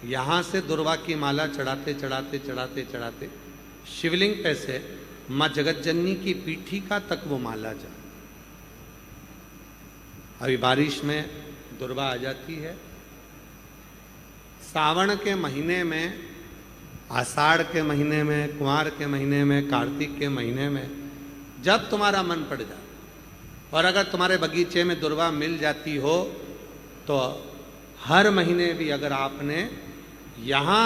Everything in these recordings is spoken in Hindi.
यहाँ से दुर्वा की माला चढ़ाते चढ़ाते चढ़ाते चढ़ाते शिवलिंग पे से माँ जगतजननी की पीठिका तक वो माला जा। अभी बारिश में दुर्वा आ जाती है। सावन के महीने में, आषाढ़ के महीने में, कुंवार के महीने में, कार्तिक के महीने में जब तुम्हारा मन पड़ जाए और अगर तुम्हारे बगीचे में दुर्वा मिल जाती हो तो हर महीने भी अगर आपने यहाँ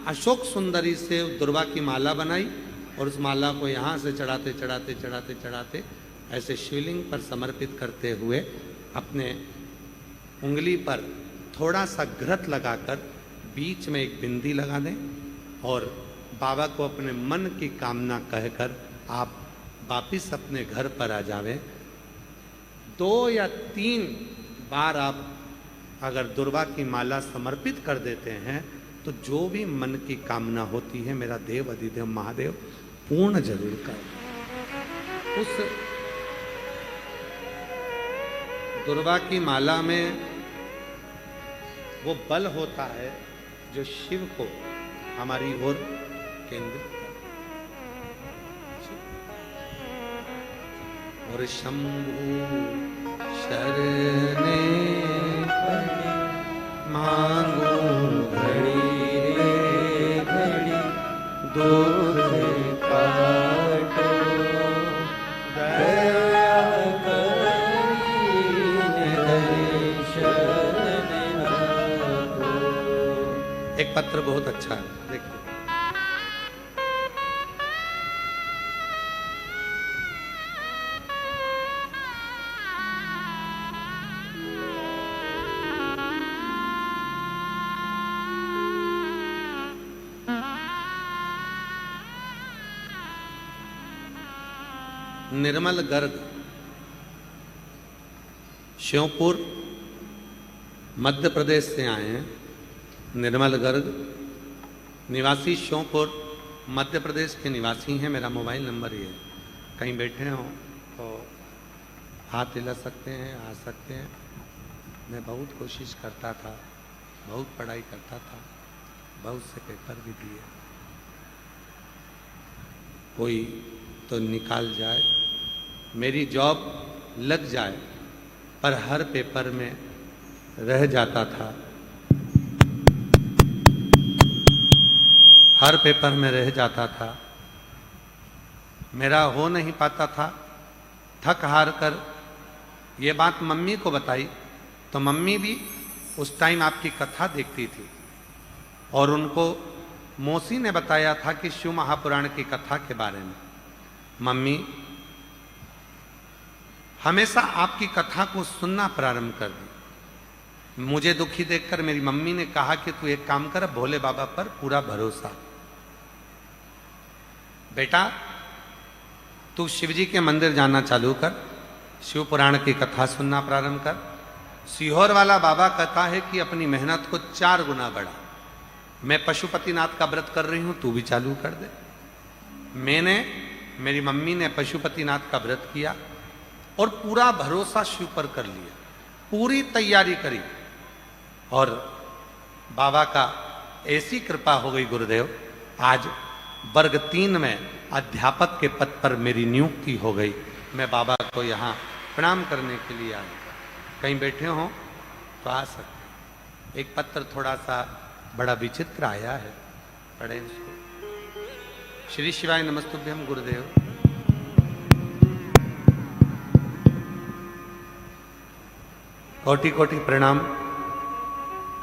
अशोक सुंदरी से दुर्वा की माला बनाई और उस माला को यहाँ से चढ़ाते चढ़ाते चढ़ाते चढ़ाते ऐसे शिवलिंग पर समर्पित करते हुए अपने उंगली पर थोड़ा सा घृत लगाकर बीच में एक बिंदी लगा दें और बाबा को अपने मन की कामना कहकर आप वापिस अपने घर पर आ जावें। 2 या 3 बार आप अगर दुर्वा की माला समर्पित कर देते हैं तो जो भी मन की कामना होती है मेरा देव अधिदेव महादेव पूर्ण जरूर कर। उस दुर्वा की माला में वो बल होता है जो शिव को हमारी ओर केंद्रित कर। और शंभु शरणे मांगो घड़ी रे घड़ी दूध काटो दया करी दर्शन आपको। एक पत्र बहुत अच्छा है, देखो। निर्मल गर्ग, श्योपुर मध्य प्रदेश से आए हैं। निर्मल गर्ग निवासी श्योपुर मध्य प्रदेश के निवासी हैं। मेरा मोबाइल नंबर ये है, कहीं बैठे हों तो हाथ हिला सकते हैं, आ सकते हैं। मैं बहुत कोशिश करता था, बहुत पढ़ाई करता था, बहुत से पेपर भी दिए, कोई तो निकाल जाए, मेरी जॉब लग जाए, पर हर पेपर में रह जाता था, हर पेपर में रह जाता था, मेरा हो नहीं पाता था। थक हार कर ये बात मम्मी को बताई तो मम्मी भी उस टाइम आपकी कथा देखती थी और उनको मौसी ने बताया था कि शिव महापुराण की कथा के बारे में। मम्मी हमेशा आपकी कथा को सुनना प्रारंभ कर दी। मुझे दुखी देखकर मेरी मम्मी ने कहा कि तू एक काम कर, भोले बाबा पर पूरा भरोसा, बेटा तू शिवजी के मंदिर जाना चालू कर, शिव पुराण की कथा सुनना प्रारंभ कर। सीहोर वाला बाबा कहता है कि अपनी मेहनत को 4 गुना बढ़ा। मैं पशुपतिनाथ का व्रत कर रही हूं, तू भी चालू कर दे। मेरी मम्मी ने पशुपतिनाथ का व्रत किया और पूरा भरोसा शिव पर कर लिया, पूरी तैयारी करी और बाबा का ऐसी कृपा हो गई गुरुदेव, आज वर्ग 3 में अध्यापक के पद पर मेरी नियुक्ति हो गई। मैं बाबा को यहाँ प्रणाम करने के लिए आया। कहीं बैठे हों तो आ सकते। एक पत्र थोड़ा सा बड़ा विचित्र आया है, पढ़े इसको। श्री शिवाय नमस्तुभ्यम गुरुदेव। कोटि कोटि प्रणाम।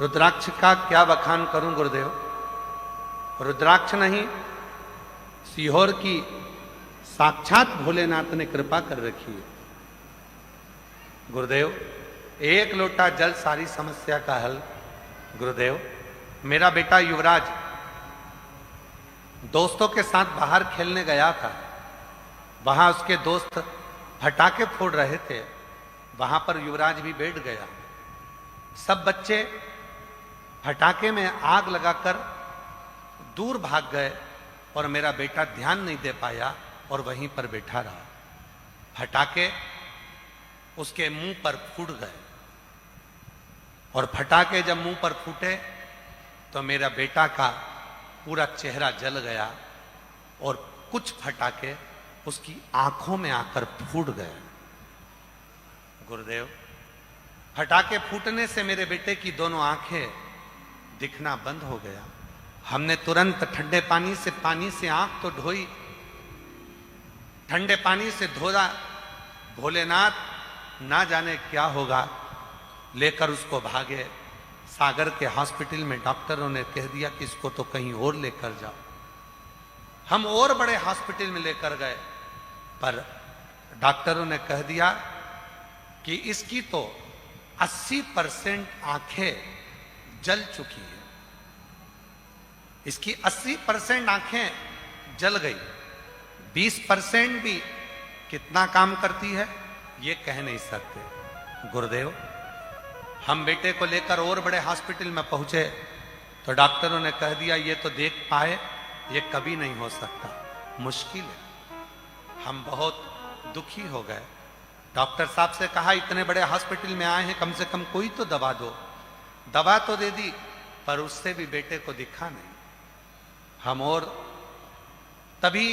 रुद्राक्ष का क्या बखान करूं गुरुदेव। रुद्राक्ष नहीं, सीहोर की साक्षात भोलेनाथ ने कृपा कर रखी है। गुरुदेव 1 लोटा जल सारी समस्या का हल। गुरुदेव मेरा बेटा युवराज दोस्तों के साथ बाहर खेलने गया था, वहां उसके दोस्त फटाके फोड़ रहे थे, वहां पर युवराज भी बैठ गया। सब बच्चे फटाके में आग लगाकर दूर भाग गए और मेरा बेटा ध्यान नहीं दे पाया और वहीं पर बैठा रहा। फटाके उसके मुंह पर फूट गए और फटाके जब मुंह पर फूटे तो मेरा बेटा का पूरा चेहरा जल गया और कुछ फटाके उसकी आंखों में आकर फूट गए। गुरुदेव, फटाके फूटने से मेरे बेटे की दोनों आंखें दिखना बंद हो गया। हमने तुरंत ठंडे पानी से आंख तो धोई, ठंडे पानी से धोया। भोलेनाथ ना जाने क्या होगा, लेकर उसको भागे। सागर के हॉस्पिटल में डॉक्टरों ने कह दिया कि इसको तो कहीं और लेकर जाओ। हम और बड़े हॉस्पिटल में लेकर गए, पर डॉक्टरों ने कह दिया कि इसकी तो 80% आंखें जल चुकी है। इसकी 80% आंखें जल गई, 20% भी कितना काम करती है ये कह नहीं सकते। गुरुदेव, हम बेटे को लेकर और बड़े हॉस्पिटल में पहुंचे तो डॉक्टरों ने कह दिया ये तो देख पाए, ये कभी नहीं हो सकता, मुश्किल है। हम बहुत दुखी हो गए। डॉक्टर साहब से कहा इतने बड़े हॉस्पिटल में आए हैं, कम से कम कोई तो दवा दो। दवा तो दे दी, पर उससे भी बेटे को दिखा नहीं। हम और तभी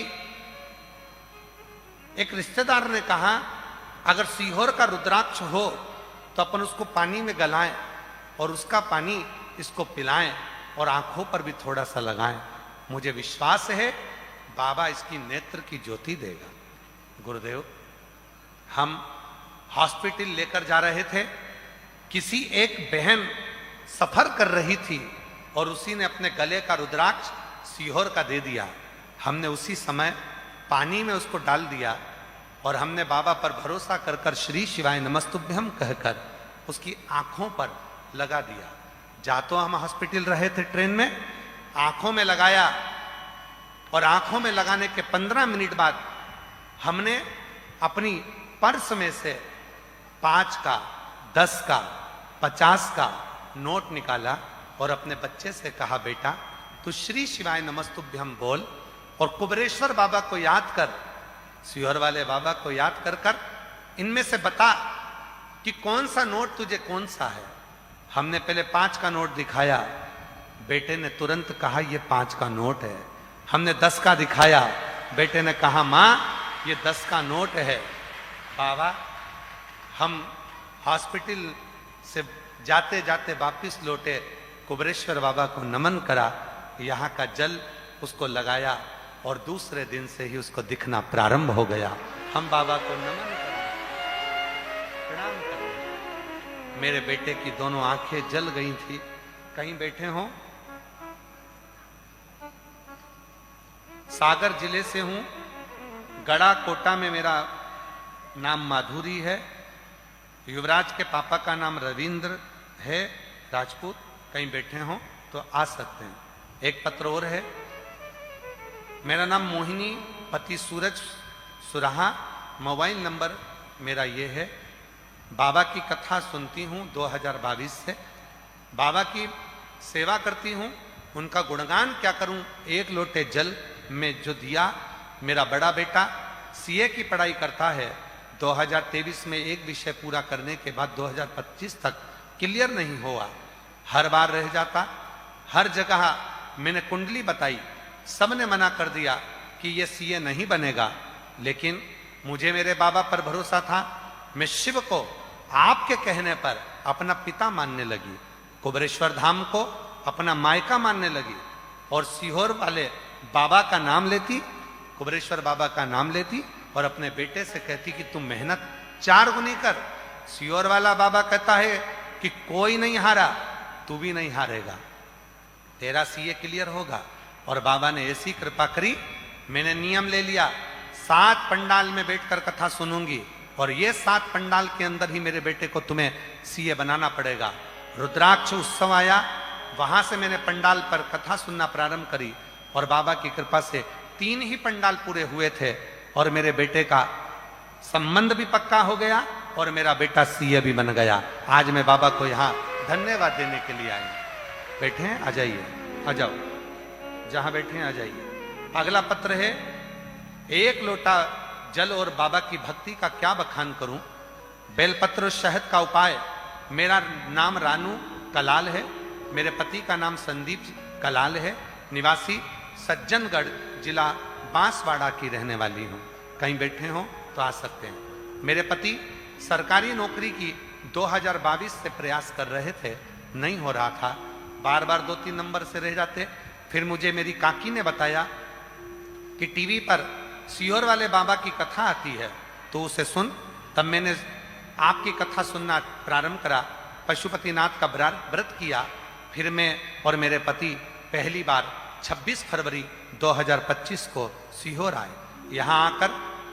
एक रिश्तेदार ने कहा अगर सीहोर का रुद्राक्ष हो तो अपन उसको पानी में गलाएं और उसका पानी इसको पिलाएं और आंखों पर भी थोड़ा सा लगाएं। मुझे विश्वास है बाबा इसकी नेत्र की ज्योति देगा। गुरुदेव, हम हॉस्पिटल लेकर जा रहे थे, किसी एक बहन सफर कर रही थी और उसी ने अपने गले का रुद्राक्ष सीहोर का दे दिया। हमने उसी समय पानी में उसको डाल दिया और हमने बाबा पर भरोसा कर कर श्री शिवाय नमस्तुभ्यम कहकर उसकी आंखों पर लगा दिया। जा तो हम हॉस्पिटल रहे थे ट्रेन में, आंखों में लगाया और आंखों में लगाने के 15 मिनट बाद हमने अपनी पर्स में से 5 का, 10 का, 50 का नोट निकाला और अपने बच्चे से कहा बेटा तू श्री शिवाय नमस्तुभ्यम बोल और कुबरेश्वर बाबा को याद कर, सीहोर वाले बाबा को याद कर कर इनमें से बता कि कौन सा नोट तुझे कौन सा है। हमने पहले 5 का नोट दिखाया, बेटे ने तुरंत कहा ये 5 का नोट है। हमने 10 का दिखाया, बेटे ने कहा मां ये 10 का नोट है। बाबा, हम हॉस्पिटल से जाते जाते वापिस लौटे, कुबरेश्वर बाबा को नमन करा, यहाँ का जल उसको लगाया और दूसरे दिन से ही उसको दिखना प्रारंभ हो गया। हम बाबा को नमन करें, प्रणाम करें। मेरे बेटे की दोनों आंखें जल गई थी। कहीं बैठे हो? सागर जिले से हूं, गड़ा कोटा में मेरा नाम माधुरी है। युवराज के पापा का नाम रविंद्र है, राजपूत। कहीं बैठे हो तो आ सकते हैं। एक पत्र और है, मेरा नाम मोहिनी, पति सूरज सुराहा, मोबाइल नंबर मेरा ये है। बाबा की कथा सुनती हूँ 2022 से, बाबा की सेवा करती हूँ। उनका गुणगान क्या करूँ, एक लोटे जल में जो दिया। मेरा बड़ा बेटा सीए की पढ़ाई करता है, 2023 में एक विषय पूरा करने के बाद 2025 तक क्लियर नहीं हुआ, हर बार रह जाता। हर जगह मैंने कुंडली बताई, सबने मना कर दिया कि ये सीए नहीं बनेगा, लेकिन मुझे मेरे बाबा पर भरोसा था। मैं शिव को आपके कहने पर अपना पिता मानने लगी, कुबरेश्वर धाम को अपना मायका मानने लगी और सीहोर वाले बाबा का नाम लेती, कुबरेश्वर बाबा का नाम लेती और अपने बेटे से कहती कि तुम मेहनत 4 गुनी कर। सीहोर वाला बाबा कहता है कि कोई नहीं हारा, तू भी नहीं हारेगा, तेरा सीए क्लियर होगा। और बाबा ने ऐसी कृपा करी, मैंने नियम ले लिया 7 पंडाल में बैठकर कथा सुनूंगी और ये 7 पंडाल के अंदर ही मेरे बेटे को तुम्हें सीए बनाना पड़ेगा। रुद्राक्ष उत्सव आया, वहां से मैंने पंडाल पर कथा सुनना प्रारंभ करी और बाबा की कृपा से 3 ही पंडाल पूरे हुए थे और मेरे बेटे का संबंध भी पक्का हो गया और मेरा बेटा सीए भी बन गया। आज मैं बाबा को यहाँ धन्यवाद देने के लिए आई। बैठे हैं, आ जाइए, आ जाओ, जहां बैठे हैं आ जाइए। अगला पत्र है, 1 लोटा जल और बाबा की भक्ति का क्या बखान करूं। बेलपत्र शहद का उपाय। मेरा नाम रानू कलाल है, मेरे पति का नाम संदीप कलाल है, निवासी सज्जनगढ़ जिला बांसवाड़ा की रहने वाली हूँ। कहीं बैठे हो तो आ सकते हैं। मेरे पति सरकारी नौकरी की 2022 से प्रयास कर रहे थे, नहीं हो रहा था, बार बार 2-3 नंबर से रह जाते। फिर मुझे मेरी काकी ने बताया कि टीवी पर सीहोर वाले बाबा की कथा आती है, तो उसे सुन। तब मैंने आपकी कथा सुनना प्रारंभ करा, पशुपतिनाथ का व्रत किया। फिर मैं और मेरे पति पहली बार 26 फरवरी 2025 को सीहोर आए। यहाँ आकर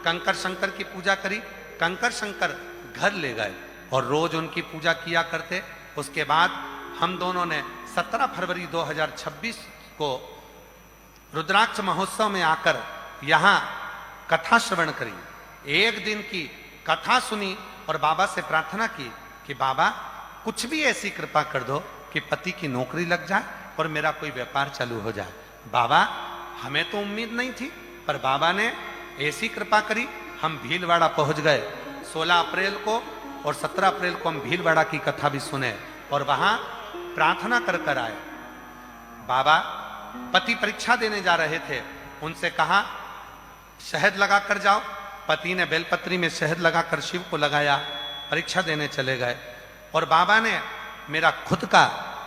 कंकर शंकर की पूजा करी। कंकर शंकर घर ले गए और रोज उनकी पूजा किया करते। उसके बाद हम दोनों ने 17 फरवरी 2026 को रुद्राक्ष महोत्सव में आकर यहाँ कथा श्रवण करी। एक दिन की कथा सुनी और बाबा से प्रार्थना की कि बाबा कुछ भी ऐसी कृपा कर दो कि पति की नौकरी लग जाए और मेरा कोई व्यापार चालू हो जाए। बाबा, हमें तो उम्मीद नहीं थी, पर बाबा ने ऐसी कृपा करी। हम भीलवाड़ा पहुंच गए 16 अप्रैल को, और 17 अप्रैल को हम भीलवाड़ा की कथा भी सुने और वहां प्रार्थना कर कर आए। बाबा पति परीक्षा देने जा रहे थे, उनसे कहा शहद लगा कर जाओ। पति ने बेलपत्री में शहद लगाकर शिव को लगाया, परीक्षा देने चले गए। और बाबा ने मेरा खुद का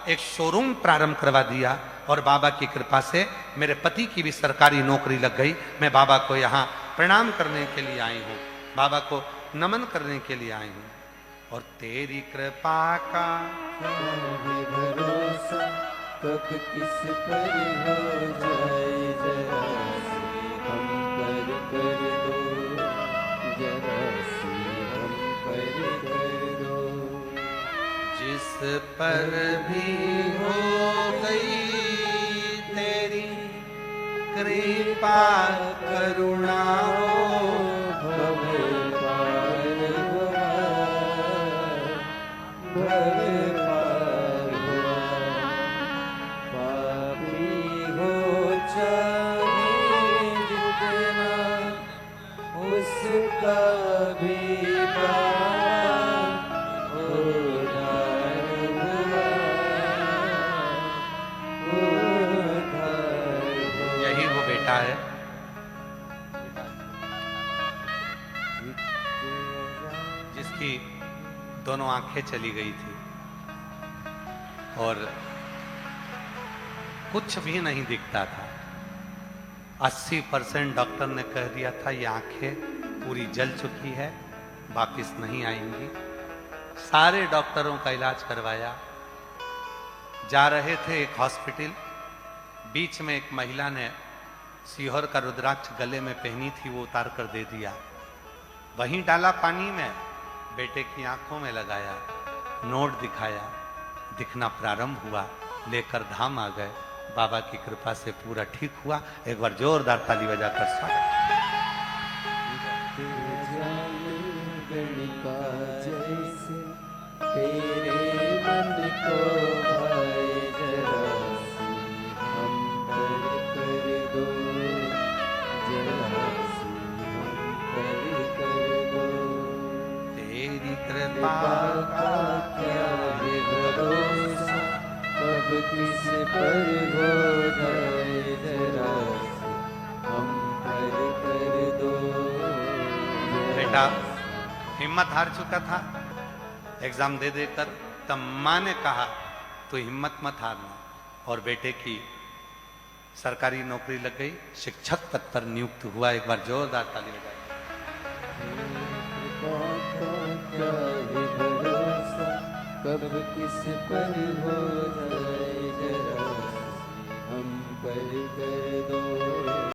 एक शोरूम प्रारंभ करवा दिया और बाबा की कृपा से मेरे पति की भी सरकारी नौकरी लग गई। मैं बाबा को यहाँ प्रणाम करने के लिए आई हूँ, बाबा को नमन करने के लिए आई हूँ। और तेरी कृपा का भरोसा कब किस पर हो जाए, जरा सी हम पर कर दो, जरा सी हम पर कर दो। जिस पर भी हो गई तेरी कृपा करुणा हो, भव पार हुआ, भव पार हुआ। पापी हो चाहे जितना, उसका भी पाप उधार हुआ, उधार हुआ। यही वो बेटा है जिसकी दोनों आंखें चली गई थी और कुछ भी नहीं दिखता था। 80% डॉक्टर ने कह दिया था ये आंखें पूरी जल चुकी है, वापिस नहीं आएंगी। सारे डॉक्टरों का इलाज करवाया। जा रहे थे एक हॉस्पिटल, बीच में एक महिला ने सीहोर का रुद्राक्ष गले में पहनी थी, वो उतार कर दे दिया। वहीं डाला पानी में, बेटे की आंखों में लगाया, नोट दिखाया, दिखना प्रारंभ हुआ, लेकर धाम आ गए। बाबा की कृपा से पूरा ठीक हुआ। एक बार जोरदार ताली बजाकर स्वागत। गणिका जैसे तेरे मन को भाए, जरा सी हम पर कर दो, जरा सी हम पर कर दो। तेरी कृपा का क्या है भरोसा, कब किस पर हो जाए, जरा सी हम पर कर दो। बेटा हिम्मत हार चुका था एग्जाम दे देकर, तब माँ ने कहा तो हिम्मत मत हारना, और बेटे की सरकारी नौकरी लग गई, शिक्षक पद पर नियुक्त हुआ। एक बार जोरदार ताली बजाइए। क्या है भरोसा, कब किस पर हो जाए,